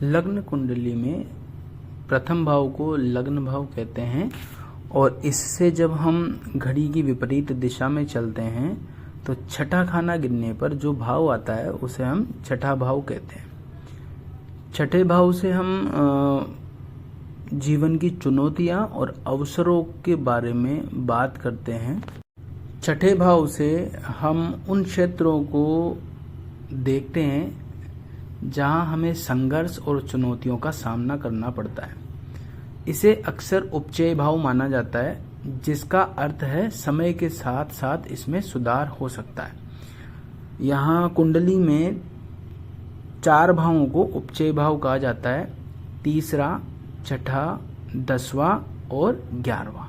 लग्न कुंडली में प्रथम भाव को लग्न भाव कहते हैं और इससे जब हम घड़ी की विपरीत दिशा में चलते हैं तो छठा खाना गिनने पर जो भाव आता है उसे हम छठा भाव कहते हैं। छठे भाव से हम जीवन की चुनौतियां और अवसरों के बारे में बात करते हैं। छठे भाव से हम उन क्षेत्रों को देखते हैं जहां हमें संघर्ष और चुनौतियों का सामना करना पड़ता है। इसे अक्सर उपचय भाव माना जाता है, जिसका अर्थ है समय के साथ साथ इसमें सुधार हो सकता है। यहाँ कुंडली में 4 भावों को उपचय भाव कहा जाता है: तीसरा, छठा, 10वां और 11वां।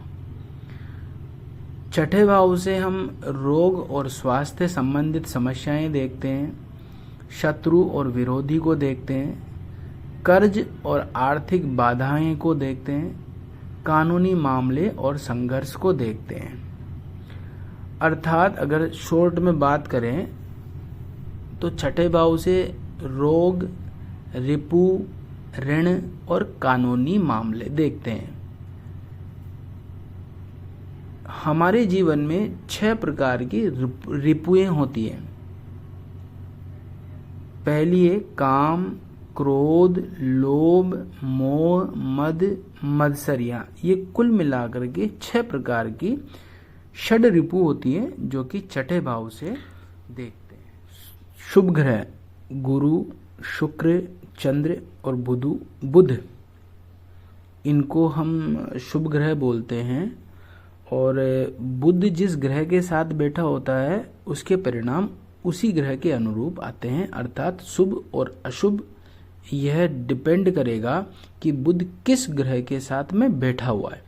छठे भाव से हम रोग और स्वास्थ्य संबंधित समस्याएं देखते हैं, शत्रु और विरोधी को देखते हैं, कर्ज और आर्थिक बाधाएं को देखते हैं, कानूनी मामले और संघर्ष को देखते हैं। अर्थात अगर शॉर्ट में बात करें तो छठे भाव से रोग, रिपु, ऋण और कानूनी मामले देखते हैं। हमारे जीवन में 6 प्रकार की रिपुएं होती हैं। पहली है काम, क्रोध, लोभ, मोह, मद, मत्सरिया। ये कुल मिलाकर के 6 प्रकार की षड रिपु होती है जो कि छठे भाव से देखते हैं। शुभ ग्रह गुरु, शुक्र, चंद्र और बुध, इनको हम शुभ ग्रह बोलते हैं। और बुध जिस ग्रह के साथ बैठा होता है उसके परिणाम उसी ग्रह के अनुरूप आते हैं। अर्थात शुभ और अशुभ यह डिपेंड करेगा कि बुध किस ग्रह के साथ में बैठा हुआ है।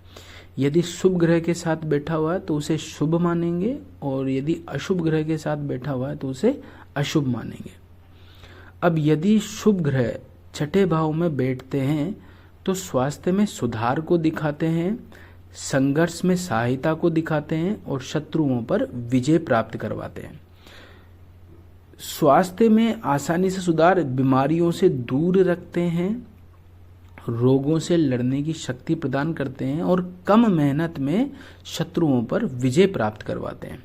यदि शुभ ग्रह के साथ बैठा हुआ है तो उसे शुभ मानेंगे, और यदि अशुभ ग्रह के साथ बैठा हुआ है तो उसे अशुभ मानेंगे। अब यदि शुभ ग्रह छठे भाव में बैठते हैं तो स्वास्थ्य में सुधार को दिखाते हैं, संघर्ष में सहायता को दिखाते हैं और शत्रुओं पर विजय प्राप्त करवाते हैं। स्वास्थ्य में आसानी से सुधार, बीमारियों से दूर रखते हैं, रोगों से लड़ने की शक्ति प्रदान करते हैं और कम मेहनत में शत्रुओं पर विजय प्राप्त करवाते हैं।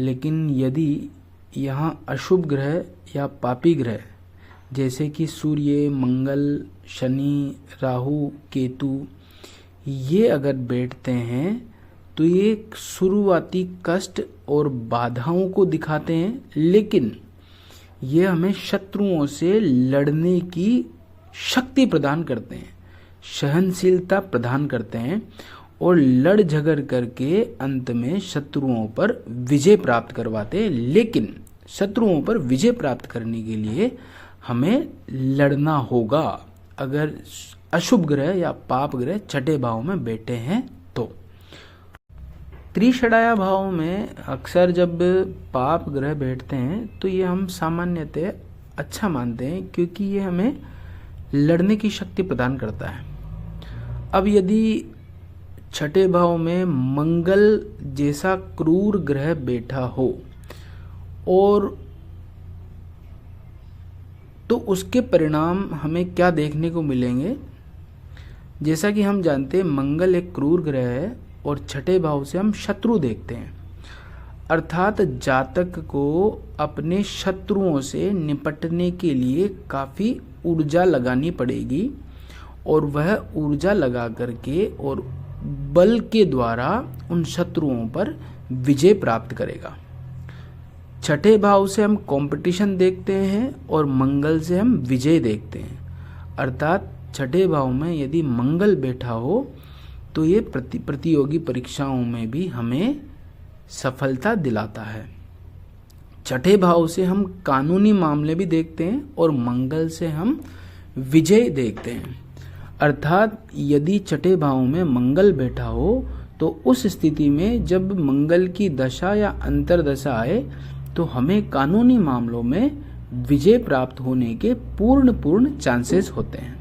लेकिन यदि यहाँ अशुभ ग्रह या पापी ग्रह जैसे कि सूर्य, मंगल, शनि, राहु, केतु ये अगर बैठते हैं तो ये शुरुआती कष्ट और बाधाओं को दिखाते हैं, लेकिन ये हमें शत्रुओं से लड़ने की शक्ति प्रदान करते हैं, सहनशीलता प्रदान करते हैं और लड़ झगड़ करके अंत में शत्रुओं पर विजय प्राप्त करवाते हैं। लेकिन शत्रुओं पर विजय प्राप्त करने के लिए हमें लड़ना होगा अगर अशुभ ग्रह या पाप ग्रह छठे भाव में बैठे हैं तो। त्रिषडाया भाव में अक्सर जब पाप ग्रह बैठते हैं तो ये हम सामान्यतः अच्छा मानते हैं, क्योंकि ये हमें लड़ने की शक्ति प्रदान करता है। अब यदि छठे भाव में मंगल जैसा क्रूर ग्रह बैठा हो और तो उसके परिणाम हमें क्या देखने को मिलेंगे। जैसा कि हम जानते हैं मंगल एक क्रूर ग्रह है और छठे भाव से हम शत्रु देखते हैं। अर्थात जातक को अपने शत्रुओं से निपटने के लिए काफ़ी ऊर्जा लगानी पड़ेगी और वह ऊर्जा लगा करके और बल के द्वारा उन शत्रुओं पर विजय प्राप्त करेगा। छठे भाव से हम कंपटीशन देखते हैं और मंगल से हम विजय देखते हैं। अर्थात छठे भाव में यदि मंगल बैठा हो तो ये प्रतियोगी परीक्षाओं में भी हमें सफलता दिलाता है। छठे भाव से हम कानूनी मामले भी देखते हैं और मंगल से हम विजय देखते हैं। अर्थात यदि छठे भाव में मंगल बैठा हो तो उस स्थिति में जब मंगल की दशा या अंतर्दशा आए तो हमें कानूनी मामलों में विजय प्राप्त होने के पूर्ण चांसेस होते हैं।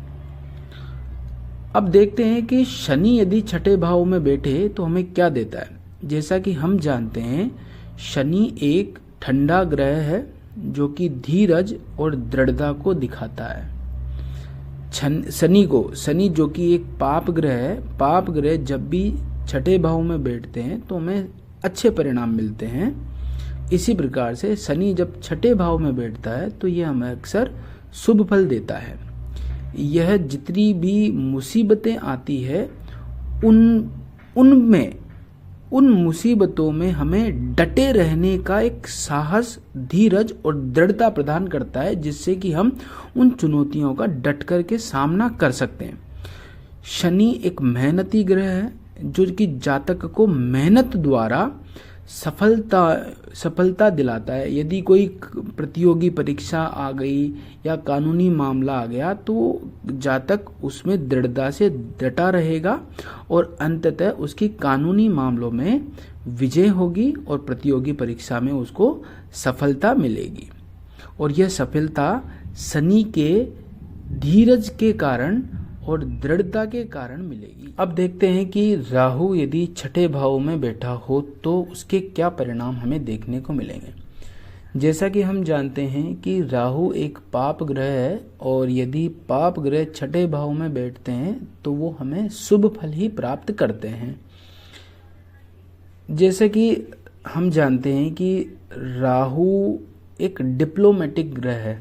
अब देखते हैं कि शनि यदि छठे भाव में बैठे तो हमें क्या देता है। जैसा कि हम जानते हैं शनि एक ठंडा ग्रह है जो कि धीरज और दृढ़ता को दिखाता है। शनि जो कि एक पाप ग्रह है, पाप ग्रह जब भी छठे भाव में बैठते हैं तो हमें अच्छे परिणाम मिलते हैं। इसी प्रकार से शनि जब छठे भाव में बैठता है तो यह हमें अक्सर शुभ फल देता है। यह जितनी भी मुसीबतें आती है उन मुसीबतों में हमें डटे रहने का एक साहस, धीरज और दृढ़ता प्रदान करता है, जिससे कि हम उन चुनौतियों का डट कर के सामना कर सकते हैं। शनि एक मेहनती ग्रह है जो कि जातक को मेहनत द्वारा सफलता दिलाता है। यदि कोई प्रतियोगी परीक्षा आ गई या कानूनी मामला आ गया तो जातक उसमें दृढ़ता से डटा रहेगा और अंततः उसकी कानूनी मामलों में विजय होगी और प्रतियोगी परीक्षा में उसको सफलता मिलेगी। और यह सफलता शनि के धीरज के कारण और दृढ़ता के कारण मिलेगी। अब देखते हैं कि राहु यदि छठे भाव में बैठा हो तो उसके क्या परिणाम हमें देखने को मिलेंगे। जैसा कि हम जानते हैं कि राहु एक पाप ग्रह है और यदि पाप ग्रह छठे भाव में बैठते हैं तो वो हमें शुभ फल ही प्राप्त करते हैं। जैसे कि हम जानते हैं कि राहु एक डिप्लोमेटिक ग्रह है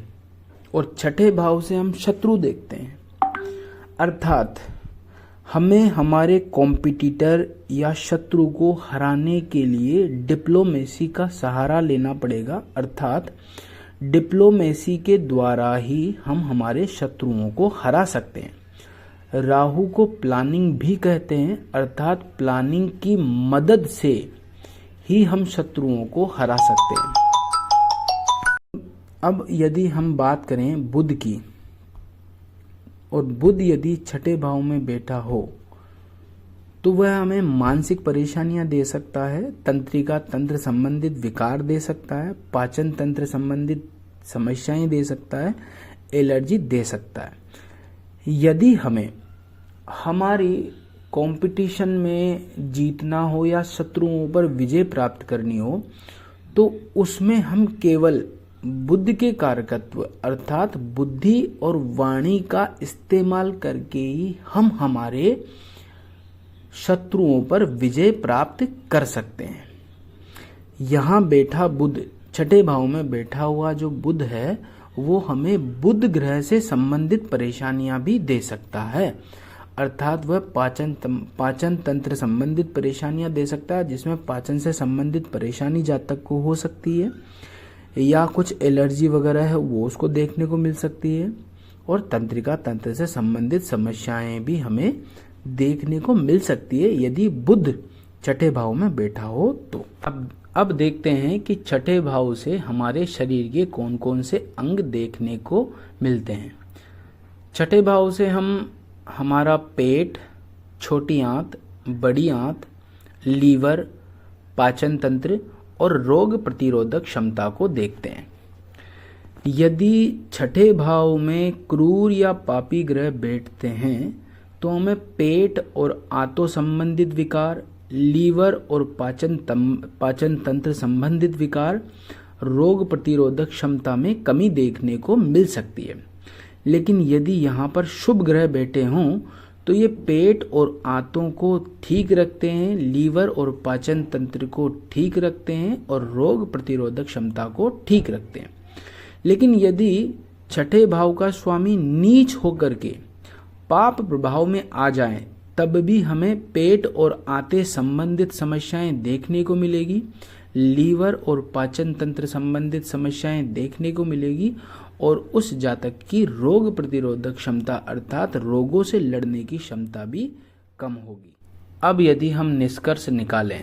और छठे भाव से हम शत्रु देखते हैं, अर्थात हमें हमारे कॉम्पिटिटर या शत्रु को हराने के लिए डिप्लोमेसी का सहारा लेना पड़ेगा। अर्थात डिप्लोमेसी के द्वारा ही हम हमारे शत्रुओं को हरा सकते हैं। राहु को प्लानिंग भी कहते हैं, अर्थात प्लानिंग की मदद से ही हम शत्रुओं को हरा सकते हैं। अब यदि हम बात करें बुध की, और बुध यदि छठे भाव में बैठा हो तो वह हमें मानसिक परेशानियां दे सकता है, तंत्रिका तंत्र संबंधित विकार दे सकता है, पाचन तंत्र संबंधित समस्याएं दे सकता है, एलर्जी दे सकता है। यदि हमें हमारी कंपटीशन में जीतना हो या शत्रुओं पर विजय प्राप्त करनी हो तो उसमें हम केवल बुद्ध के कारकत्व अर्थात बुद्धि और वाणी का इस्तेमाल करके ही हम हमारे शत्रुओं पर विजय प्राप्त कर सकते हैं। यहाँ बैठा बुध, छठे भाव में बैठा हुआ जो बुध है वो हमें बुध ग्रह से संबंधित परेशानियां भी दे सकता है, अर्थात वह पाचन तंत्र संबंधित परेशानियां दे सकता है, जिसमें पाचन से संबंधित परेशानी जातक को हो सकती है या कुछ एलर्जी वगैरह है वो उसको देखने को मिल सकती है, और तंत्रिका तंत्र से संबंधित समस्याएं भी हमें देखने को मिल सकती है यदि बुध छठे भाव में बैठा हो तो। अब देखते हैं कि छठे भाव से हमारे शरीर के कौन कौन से अंग देखने को मिलते हैं। छठे भाव से हम हमारा पेट, छोटी आंत, बड़ी आंत, लीवर, पाचन तंत्र और रोग प्रतिरोधक क्षमता को देखते हैं। यदि छठे भाव में क्रूर या पापी ग्रह बैठते हैं तो हमें पेट और आंतों संबंधित विकार, लीवर और पाचन तंत्र संबंधित विकार, रोग प्रतिरोधक क्षमता में कमी देखने को मिल सकती है। लेकिन यदि यहाँ पर शुभ ग्रह बैठे हों तो ये पेट और आंतों को ठीक रखते हैं, लीवर और पाचन तंत्र को ठीक रखते हैं और रोग प्रतिरोधक क्षमता को ठीक रखते हैं। लेकिन यदि छठे भाव का स्वामी नीच होकर के पाप प्रभाव में आ जाएं तब भी हमें पेट और आंतें संबंधित समस्याएं देखने को मिलेगी, लीवर और पाचन तंत्र संबंधित समस्याएं देखने को मिलेगी और उस जातक की रोग प्रतिरोधक क्षमता अर्थात रोगों से लड़ने की क्षमता भी कम होगी। अब यदि हम निष्कर्ष निकालें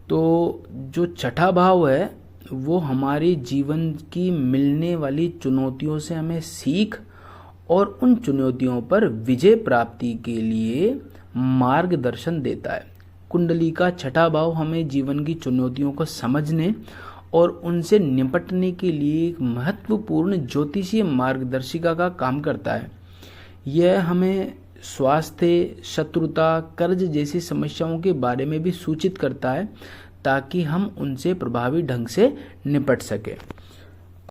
तो जो छठा भाव है वो हमारे जीवन की मिलने वाली चुनौतियों से हमें सीख और उन चुनौतियों पर विजय प्राप्ति के लिए मार्गदर्शन देता है। कुंडली का छठा भाव हमें जीवन की चुनौतियों को समझने और उनसे निपटने के लिए एक महत्वपूर्ण ज्योतिषीय मार्गदर्शिका का काम करता है। यह हमें स्वास्थ्य, शत्रुता, कर्ज जैसी समस्याओं के बारे में भी सूचित करता है ताकि हम उनसे प्रभावी ढंग से निपट सकें।